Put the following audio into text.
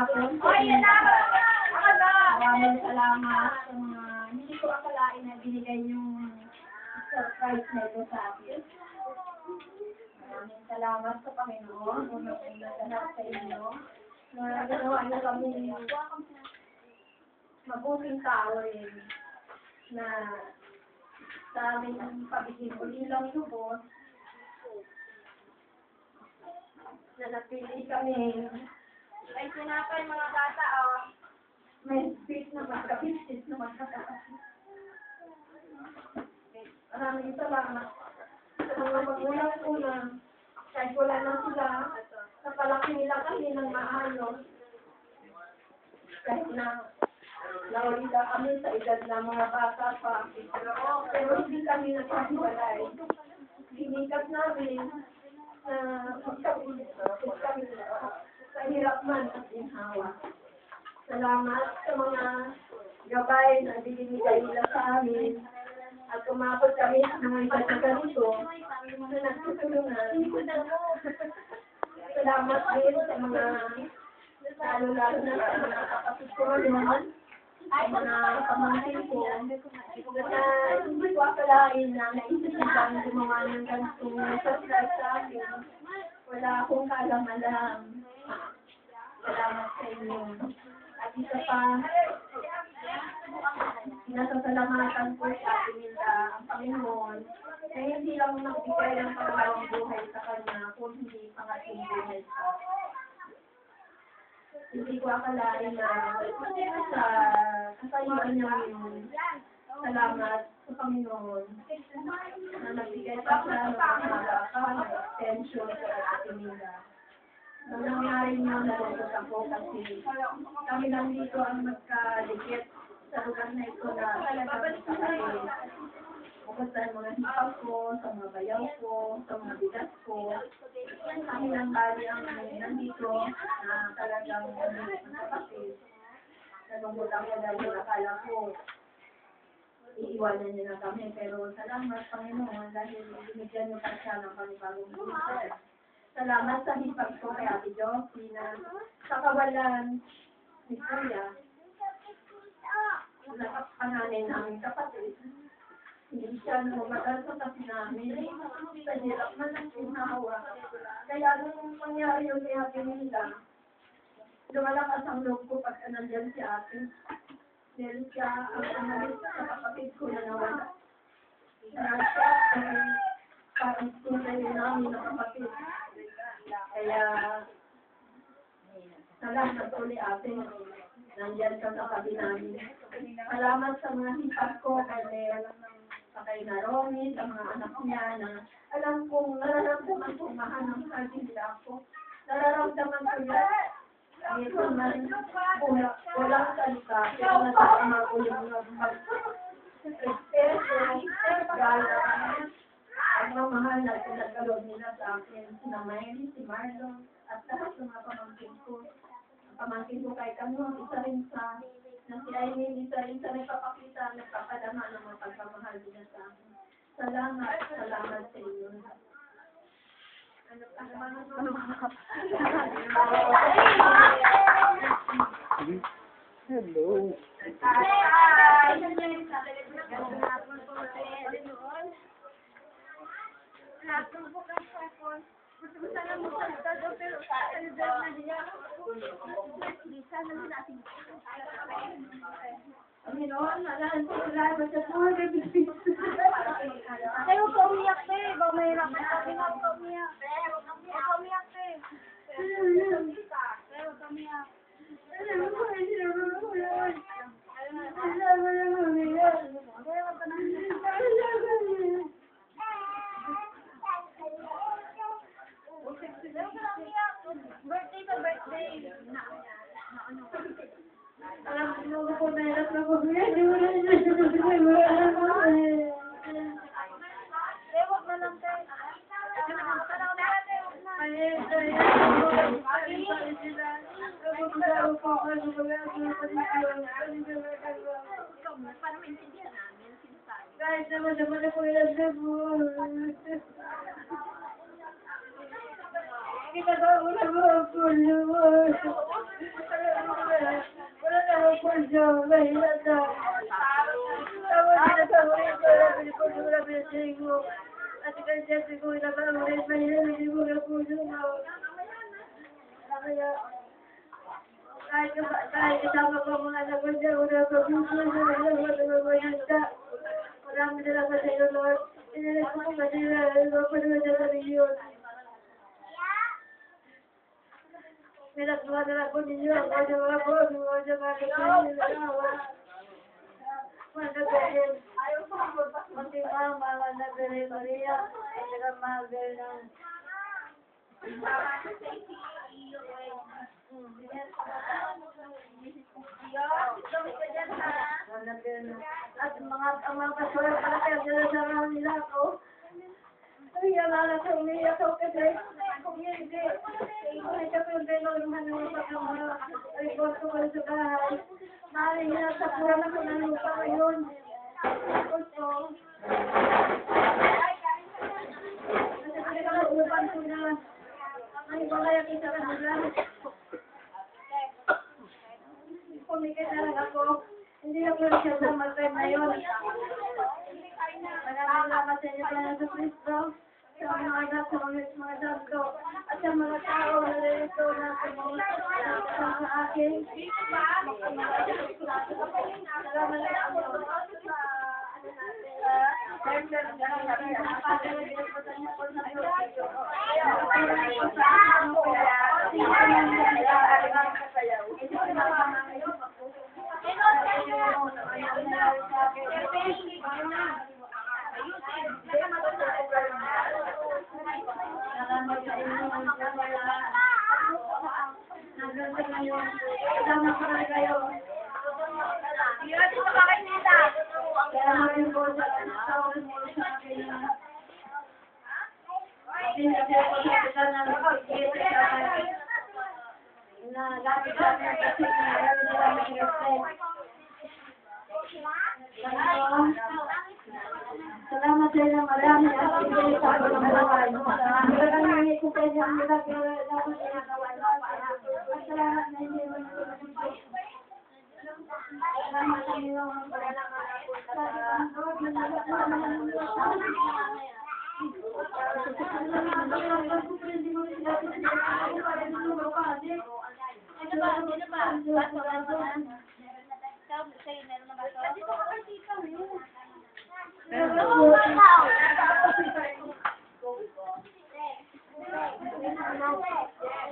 hapon sa inyo lahat. Maraming salamat sa mga hindi ko akalain na binigay yung surprise na ito sa akin. Maraming salamat sa Panginoon. Una-una lahat sa inyo na ginawa niyo kami mabuting tao rin na sa aming pagiging ulilang lubos na napili kami. Ay, sinapay mga bata, oh. May space na magkabistis na magkakapit. Maraming salamat sa mga magulang ko na kahit wala na sila, napalaki nila kami ng maayos. Kahit na naulila kami sa edad ng mga bata pa. Pero hindi kami nagkahiwalay. Sinikat namin na magkabilis kami sa hirap man at inhawa. Salamat sa mga gabay na binibigay nila sa amin. At umabot kami sa mga edad na ganito na nagtutulungan. Salamat din sa mga lalo-lalo na sa mga kapatid ko noon. Ay, mga pamangkin ko, na hindi ko akalain na naisip nilang gumawa ng ganitong surprise sa akin. Wala akong kalam-alam. Salamat sa inyo. At isa pa, nasasalamatan ko sa atin nila ang Panginoon na hindi lang nagbigay ng pangalawang buhay sa Kanya, kundi pangatlong buhay sa akin. Hindi ko akalain na sa kasayuan niya yun. Salamat sa Panginoon na nagbigay pa siya ng pangalakan at extension sa ating nila. Nung nangyari niyo, nalungkot ako kasi kami lang dito ang magkadikit sa lugar na ito na talagang sakay. Bukod sa mga hipag ko, sa mga bayaw ko, sa mga bigas ko, kami lang bali ang nandito na talagang kapatid. Nalungkot ako dahil akala ko iiwanan niyo na kami. Pero salamat Panginoon dahil binigyan niyo pa siya ng panibagong buhay. Salamat sa hipag ko kay Ate Josie na sa kawalan ni Kuya. Nakapananin namin kapatid. Hindi siya lumagal sa tabi namin. Sa hirap man ang ginawa. Kaya nung mangyari yung kay Ate Mila, lumalakas ang loob ko pagka nandyan si Ate. Dahil siya ang umalis sa kapatid ko na nawala. Kaya siya ang parang tunay namin ng kapatid. Kaya salamat ulit Ate. Nandyan ka sa tabi namin. Salamat sa mga hipag ko kay na Romy, sa mga anak niya na alam kong nararamdaman kong mahanang sa nila ako. Nararamdaman ko yan. Ito man, walang salita. Pero nasama ko yung respeto, galang, ang mamahal na pinagkaloob nila sa akin. Sina Mary, si Marlon, at lahat ng mga pamangkin ko. Ang pamangkin ko kay Kamon, isa rin sa na si Aileen, isa rin sa nagpapakita, nagpapadama ng mga pagmamahal nila sa akin. Salamat, salamat sa inyo. Hello. Panginoon, alam ko salamat sa mga Ayaw ko umiyak, te. Baka mahirap na sabi nga ko umiyak. Ayaw ko umiyak, te. Ayaw ko umiyak. Birthday ka, birthday. Alam mo ko meron na ko yan. Huwag na lang, te. Para maintindihan namin, sinasabi. Kahit naman na po yan. Kita tahu wala mo pulo mo. Wala na mo pulo. Mahirap na. Tapos pinagkahulit ko. Wala pinagkahulit ko. At kasi ko pinagkahulit. Mahirap hindi mo na pulo mo. Kaya kahit kasama ko mga anak ko dyan, wala ko puso na. Marami na lang kasi yung Lord. Inalas ko kasi mapanood na kami yun. Minasma na lang po ninyo ang mga mga po, mga mga kapatid na awa. Mga kapatid, munting mga na Bere Maria, at saka mga Bere ng at mga paswara pala kaya sinasarahan nila ako. Ay, alala sa umiyak ako kasi kung hindi, ay kapilde ng mga pagkama, ay boto ko sa bahay. Maaaring nasa ako ng lupa ngayon. Gusto. Kasi pinag-uupan ko na ay balay ako sa kanila. Pumikit na lang ako. Hindi ako lang siya sa mag-time na yun. Maraming salamat sa inyo pala sa Kristo, sa mga anak, sa mga santo, at sa mga tao na ito na sa akin. Salamat salamat sa inyo marami at ibigay sa akin ng buhay. Maraming ko sa inyo ang nilagay na ako sa inyo. Salamat na inyo. Salamat sa inyo. Wow!